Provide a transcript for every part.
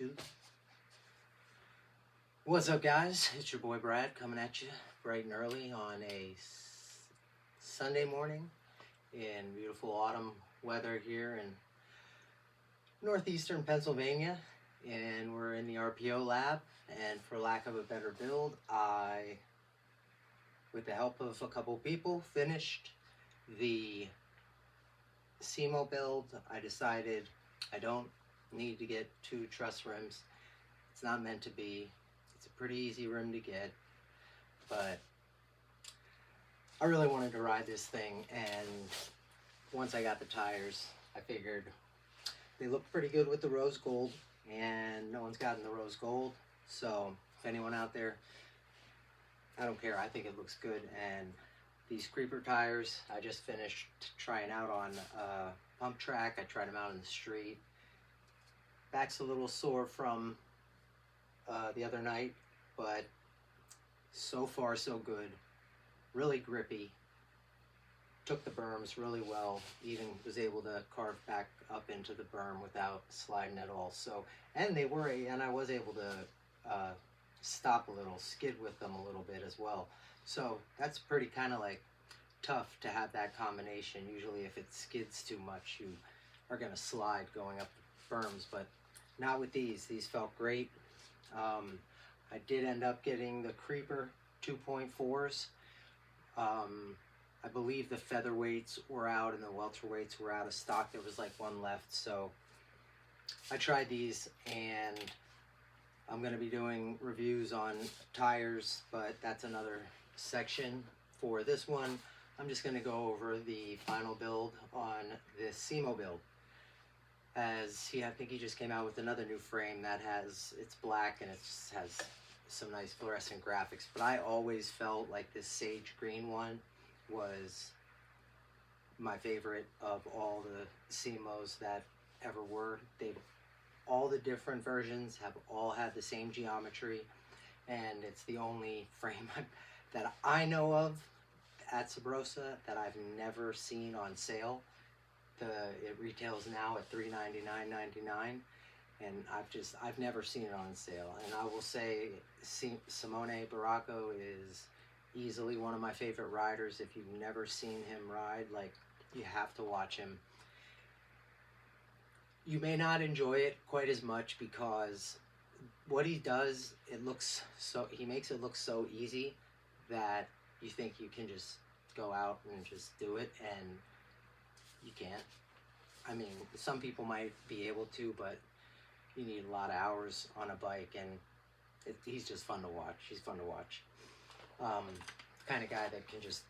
Build. What's up, guys? It's your boy Brad coming at you bright and early on a Sunday morning in beautiful autumn weather here in northeastern Pennsylvania, and we're in the RPO lab. And for lack of a better build, I, with the help of a couple people, finished the Simo Build. I decided I don't need to get 2 truss rims. It's not meant to be. It's a pretty easy rim to get, but I really wanted to ride this thing, and once I got the tires, I figured they look pretty good with the rose gold, and no one's gotten the rose gold, so if anyone out there, I don't care, I think it looks good. And these creeper tires, I just finished trying out on pump track. I tried them out in the street. Back's a little sore from the other night, but so far so good. Really grippy. Took the berms really well. Even was able to carve back up into the berm without sliding at all. So, and I was able to stop a little, skid with them a little bit as well. So that's pretty kind of like tough to have that combination. Usually if it skids too much, you are going to slide going up the berms, but not with these. These felt great. I did end up getting the Creeper 2.4s. I believe the featherweights were out and the welterweights were out of stock. There was like one left, so I tried these, and I'm going to be doing reviews on tires, but that's another section. For this one, I'm just going to go over the final build on this Simo Build. I think he just came out with another new frame that it's black and it just has some nice fluorescent graphics, but I always felt like this sage green one was my favorite of all the Simos that ever were. All the different versions have all had the same geometry, and it's the only frame that I know of at Sabrosa that I've never seen on sale. It retails now at $399.99, and I've never seen it on sale. And I will say Simone Barraco is easily one of my favorite riders. If you've never seen him ride, like, you have to watch him. You may not enjoy it quite as much because what he does, he makes it look so easy that you think you can just go out and just do it, and you can't. I mean, some people might be able to, but you need a lot of hours on a bike, and he's just fun to watch. He's fun to watch. Kind of guy that can just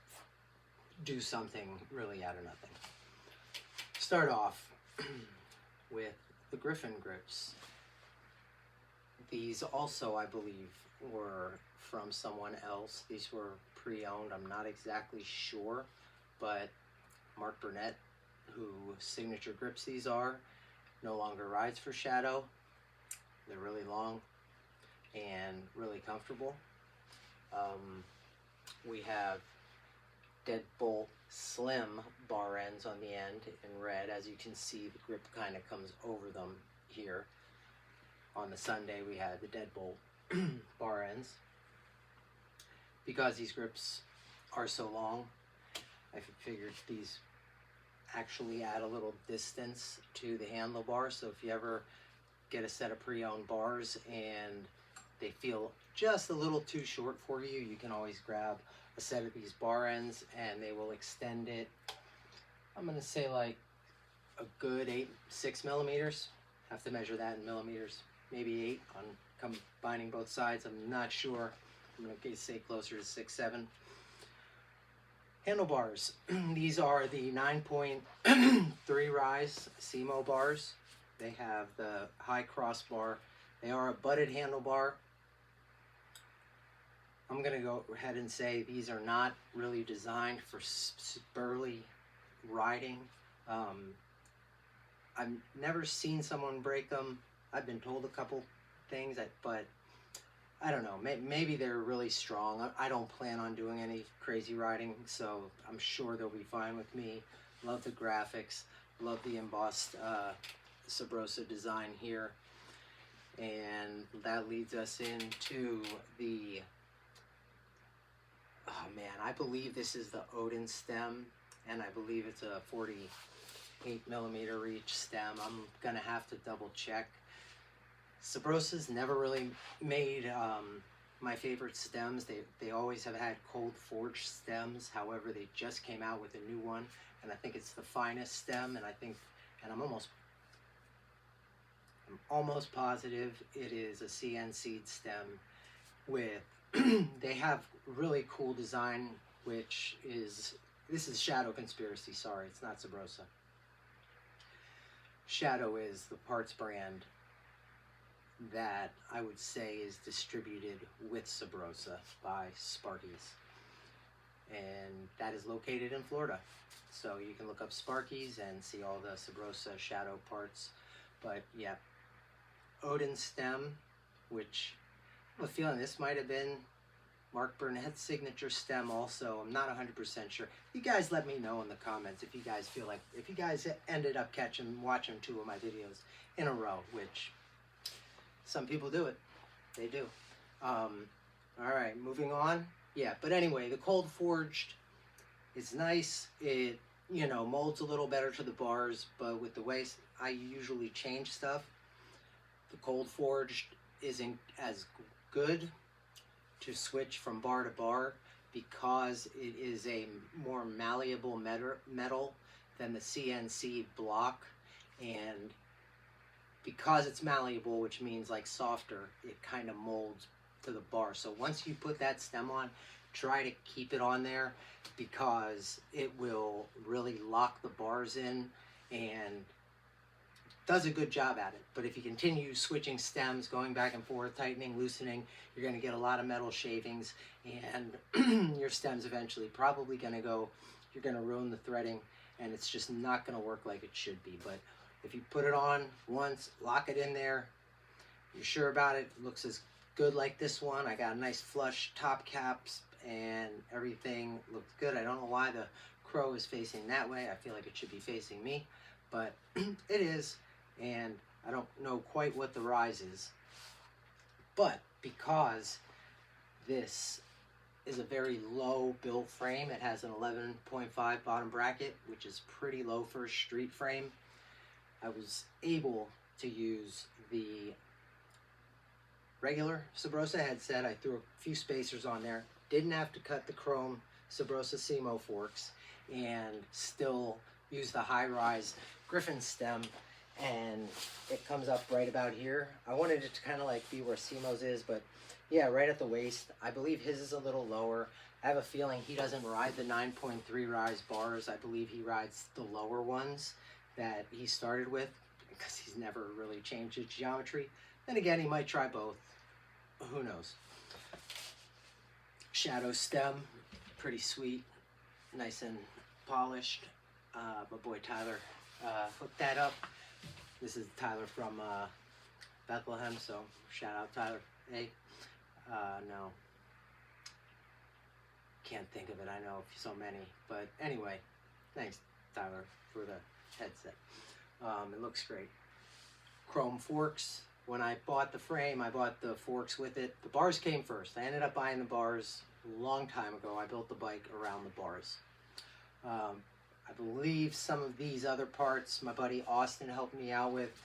do something really out of nothing. Start off with the Griffin grips. These also, I believe, were from someone else. These were pre-owned. I'm not exactly sure, but Mark Burnett, whose signature grips these are, no longer rides for Shadow. They're really long and really comfortable. We have Deadbolt Slim bar ends on the end in red. As you can see, the grip kind of comes over them here. On the Sunday, we had the Deadbolt bar ends. Because these grips are so long, I figured these actually add a little distance to the handlebar. So if you ever get a set of pre-owned bars and they feel just a little too short for you, you can always grab a set of these bar ends and they will extend it. I'm going to say like a good 6 millimeters. Have to measure that in millimeters, maybe 8 on combining both sides. I'm not sure. I'm going to say closer to 6, 7. Handlebars. These are the 9.3 rise Simo bars. They have the high crossbar. They are a butted handlebar. I'm going to go ahead and say these are not really designed for burly riding. I've never seen someone break them. I've been told a couple things, but I don't know, maybe they're really strong. I don't plan on doing any crazy riding, so I'm sure they'll be fine with me. Love the graphics, love the embossed Sabrosa design here. And that leads us into the, oh man, I believe this is the Odin stem, and I believe it's a 48mm reach stem. I'm gonna have to double check. Sabrosa's never really made my favorite stems. They always have had cold forged stems. However, they just came out with a new one, and I think it's the finest stem, and I'm almost positive it is a CN seed stem with they have really cool design, which is, this is Shadow Conspiracy, sorry, it's not Sabrosa. Shadow is the parts brand that I would say is distributed with Sabrosa by Sparky's, and that is located in Florida. So you can look up Sparky's and see all the Sabrosa Shadow parts. But yeah, Odin stem, which I have a feeling this might have been Mark Burnett's signature stem also. I'm not 100% sure. You guys let me know in the comments if you guys feel like, if you guys ended up watching 2 of my videos in a row, which some people do it. They do. All right, moving on. Yeah, but anyway, the cold forged is nice. It, you know, molds a little better to the bars, but with the way I usually change stuff, the cold forged isn't as good to switch from bar to bar because it is a more malleable metal than the CNC block, and because it's malleable, which means like softer, it kind of molds to the bar. So once you put that stem on, try to keep it on there because it will really lock the bars in and does a good job at it. But if you continue switching stems, going back and forth, tightening, loosening, you're going to get a lot of metal shavings, and your stem's eventually probably going to go, you're going to ruin the threading, and it's just not going to work like it should be. But if you put it on once, lock it in there, you're sure about it, it looks as good like this one. I got a nice flush top caps and everything looks good. I don't know why the crow is facing that way. I feel like it should be facing me, but it is. And I don't know quite what the rise is, but because this is a very low build frame, it has an 11.5 bottom bracket, which is pretty low for a street frame. I was able to use the regular Sabrosa headset. I threw a few spacers on there, didn't have to cut the chrome Sabrosa Simo forks, and still use the high-rise Griffin stem, and it comes up right about here. I wanted it to kind of like be where Simo's is, but yeah, right at the waist. I believe his is a little lower. I have a feeling he doesn't ride the 9.3 rise bars. I believe he rides the lower ones that he started with because he's never really changed his geometry. Then again, he might try both. Who knows? Shadow stem, pretty sweet, nice and polished. My boy Tyler hooked that up. This is Tyler from Bethlehem, so shout out Tyler. Hey, no, can't think of it. I know so many, but anyway, thanks Tyler for the headset. It looks great. Chrome forks. When I bought the frame, I bought the forks with it. The bars came first. I ended up buying the bars a long time ago. I built the bike around the bars. I believe some of these other parts my buddy Austin helped me out with.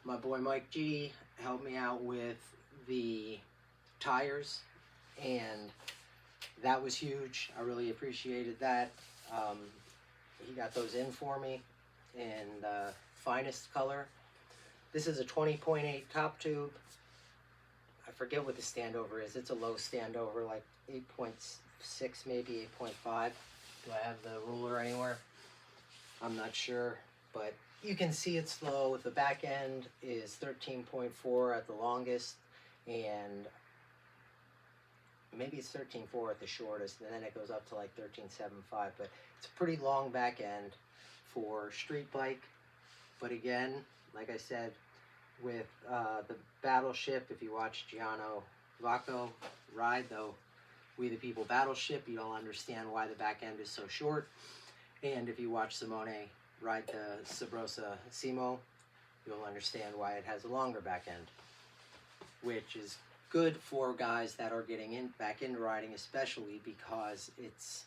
My boy Mike G helped me out with the tires, and that was huge. I really appreciated that. He got those in for me in the finest color. This is a 20.8 top tube. I forget what the standover is. It's a low standover, like 8.6, maybe 8.5. Do I have the ruler anywhere? I'm not sure, but you can see it's low. The back end is 13.4 at the longest, and maybe it's 13.4 at the shortest, and then it goes up to like 13.75, but it's a pretty long back end for street bike. But again, like I said, with the Battleship, if you watch Gianno Vacco ride though, We the People Battleship, you'll understand why the back end is so short. And if you watch Simone ride the Sabrosa Simo, you'll understand why it has a longer back end. which is good for guys that are getting back into riding, especially because it's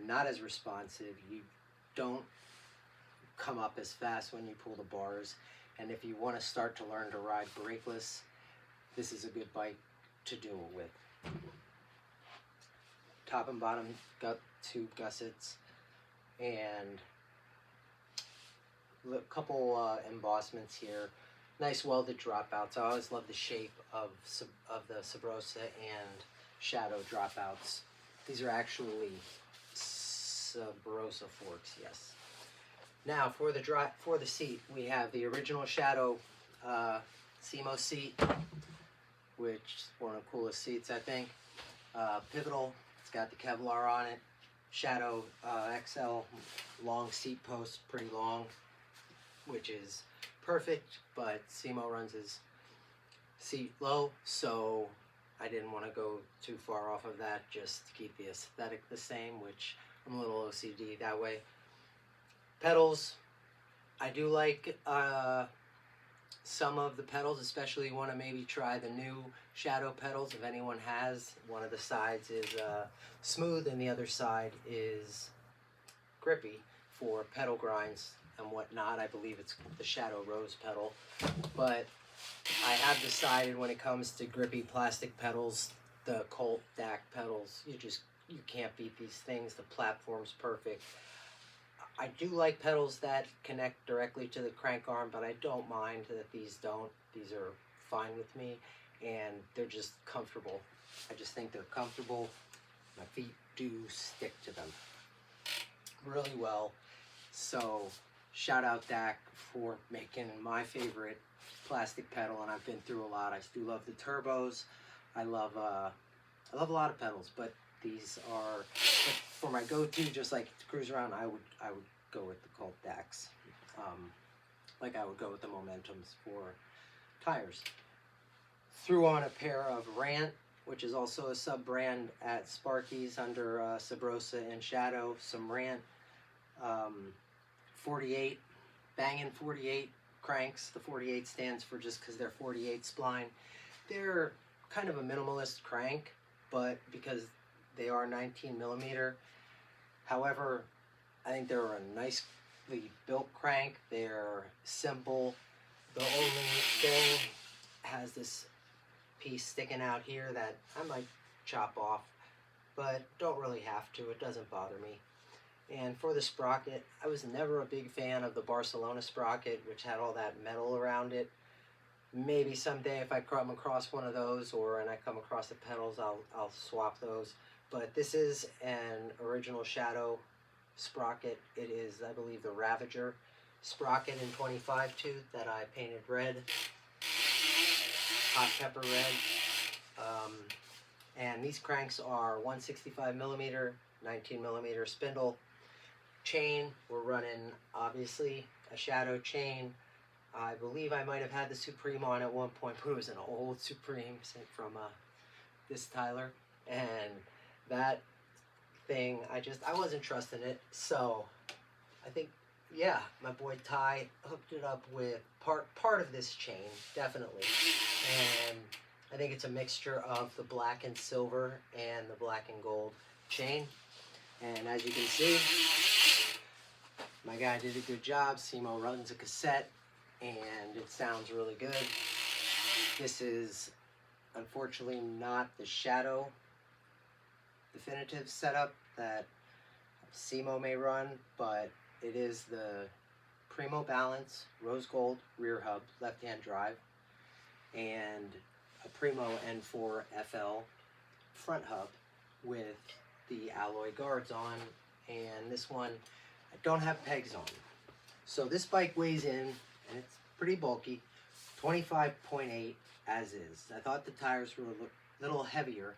not as responsive. You don't come up as fast when you pull the bars, and if you want to start to learn to ride brakeless, this is a good bike to do it with. Top and bottom tube gussets, and a couple embossments here. Nice welded dropouts. I always love the shape of the Sabrosa and Shadow dropouts. These are actually Sabrosa forks, yes. Now for the seat, we have the original Shadow Simo seat, which is one of the coolest seats, I think. Pivotal, it's got the Kevlar on it. Shadow XL, long seat post, pretty long, which is perfect, but Simo runs his seat low, so I didn't want to go too far off of that, just to keep the aesthetic the same, which I'm a little OCD that way. Pedals, I do like some of the pedals, especially want to maybe try the new Shadow pedals if anyone has. One of the sides is smooth and the other side is grippy for pedal grinds and whatnot. I believe it's the Shadow Rose pedal, but I have decided when it comes to grippy plastic pedals, the Colt DAC pedals, you can't beat these things. The platform's perfect. I do like pedals that connect directly to the crank arm, but I don't mind that these don't. These are fine with me, and they're just comfortable. I just think they're comfortable. My feet do stick to them really well. So shout out DAC for making my favorite plastic pedal, and I've been through a lot. I do love the turbos. I love a lot of pedals, but these are for my go-to. Just like to cruise around, I would go with the Colt DACs, like I would go with the Momentums for tires. Threw on a pair of Rant, which is also a sub-brand at Sparky's under Sabrosa and Shadow. Some Rant 48, banging 48 cranks. The 48 stands for just because they're 48 spline. They're kind of a minimalist crank, but because they are 19 millimeter. However, I think they're a nicely built crank. They're simple. The only thing has this piece sticking out here that I might chop off, but don't really have to. It doesn't bother me. And for the sprocket, I was never a big fan of the Barcelona sprocket, which had all that metal around it. Maybe someday if I come across one of those, and I come across the pedals, I'll swap those. But this is an original Shadow sprocket. It is, I believe, the Ravager sprocket in 25 tooth that I painted red, hot pepper red. And these cranks are 165 millimeter, 19 millimeter spindle. Chain, we're running obviously a Shadow chain. I believe I might have had the Supreme on at one point, but it was an old Supreme sent from this Tyler, and that thing, I wasn't trusting it, so I think, yeah, my boy Ty hooked it up with part of this chain, definitely, and I think it's a mixture of the black and silver and the black and gold chain, and as you can see, my guy did a good job. Simo runs a cassette, and it sounds really good. This is unfortunately not the Shadow definitive setup that Simo may run, but it is the Primo balance, rose gold rear hub, left-hand drive, and a Primo N4 FL front hub with the alloy guards on, and this one I don't have pegs on. So this bike weighs in, and it's pretty bulky, 25.8 as is. I thought the tires were a little heavier,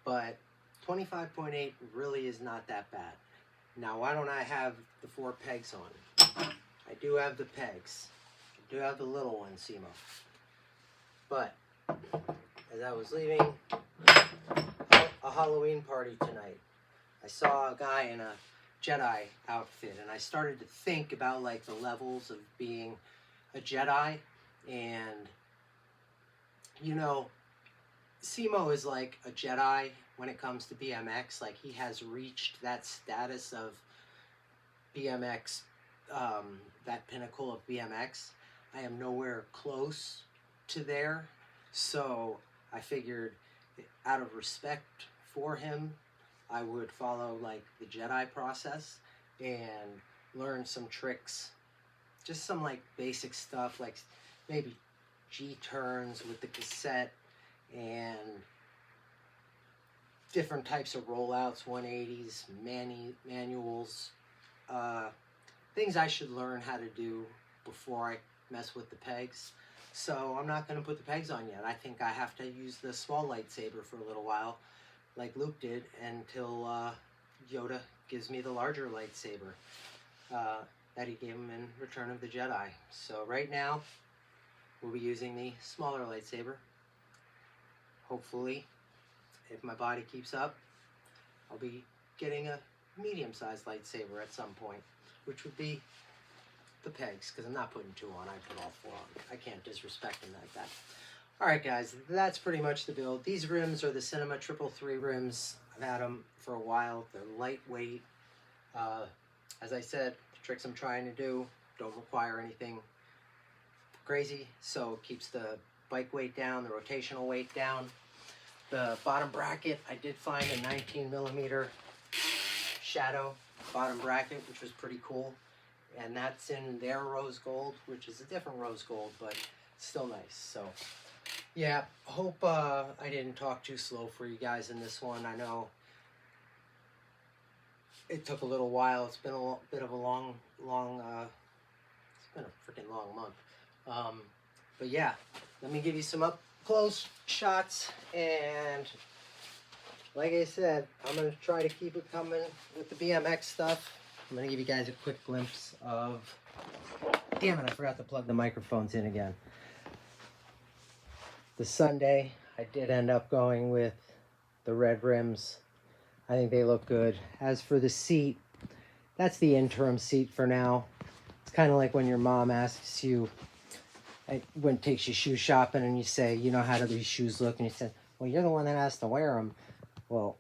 but 25.8 really is not that bad. Now, why don't I have the 4 pegs on? I do have the pegs. I do have the little one, Simo. But as I was leaving a Halloween party tonight, I saw a guy in a Jedi outfit, and I started to think about like the levels of being a Jedi, and You know, Simo is like a Jedi when it comes to BMX. Like, he has reached that status of BMX, that pinnacle of BMX. I am nowhere close to there. So I figured, out of respect for him, I would follow like the Jedi process and learn some tricks, just some like basic stuff, like maybe G turns with the cassette and different types of rollouts, 180s, manuals, things I should learn how to do before I mess with the pegs. So I'm not going to put the pegs on yet. I think I have to use the small lightsaber for a little while, like Luke did, until Yoda gives me the larger lightsaber that he gave him in Return of the Jedi. So right now, we'll be using the smaller lightsaber. Hopefully, if my body keeps up, I'll be getting a medium-sized lightsaber at some point, which would be the pegs, because I'm not putting 2 on, I put all 4 on. I can't disrespect them like that. Alright guys, that's pretty much the build. These rims are the Cinema 333 rims. I've had them for a while. They're lightweight. As I said, the tricks I'm trying to do don't require anything crazy, so it keeps the bike weight down, the rotational weight down. The bottom bracket, I did find a 19mm shadow bottom bracket, which was pretty cool. And that's in their rose gold, which is a different rose gold, but still nice. So, yeah, hope I didn't talk too slow for you guys in this one. I know it took a little while. It's been a bit of a long, it's been a freaking long month. But yeah, let me give you some up close shots, and like I said, I'm going to try to keep it coming with the BMX stuff. I'm going to give you guys a quick glimpse of... Damn it, I forgot to plug the microphones in again. The Sunday, I did end up going with the red rims. I think they look good. As for the seat, that's the interim seat for now. It's kind of like when your mom asks you, when takes you shoe shopping, and you say, you know, how do these shoes look? And you say, well, you're the one that has to wear them. Well,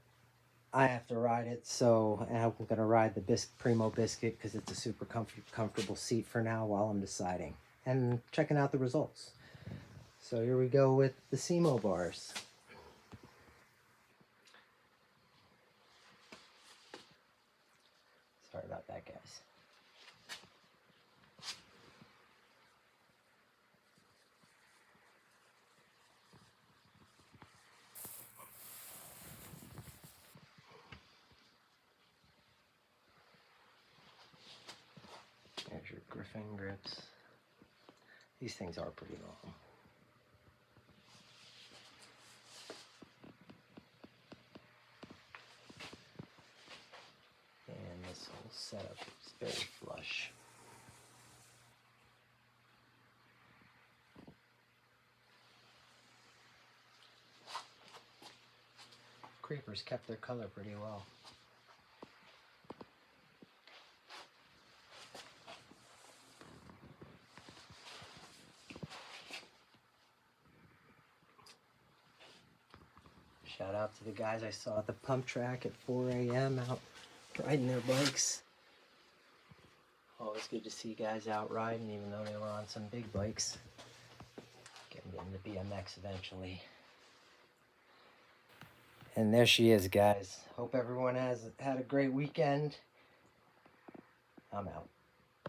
I have to ride it, so I'm going to ride the Primo biscuit because it's a super comfortable seat for now while I'm deciding and checking out the results. So here we go with the Simo bars. Sorry about that, guys. There's your Griffin grips. These things are pretty long. And this whole setup is very flush. Creepers kept their color pretty well. Shout out to the guys I saw at the pump track at 4 a.m. out riding their bikes. Always good to see guys out riding, even though they were on some big bikes. Getting into BMX eventually. And there she is, guys. Hope everyone has had a great weekend. I'm out.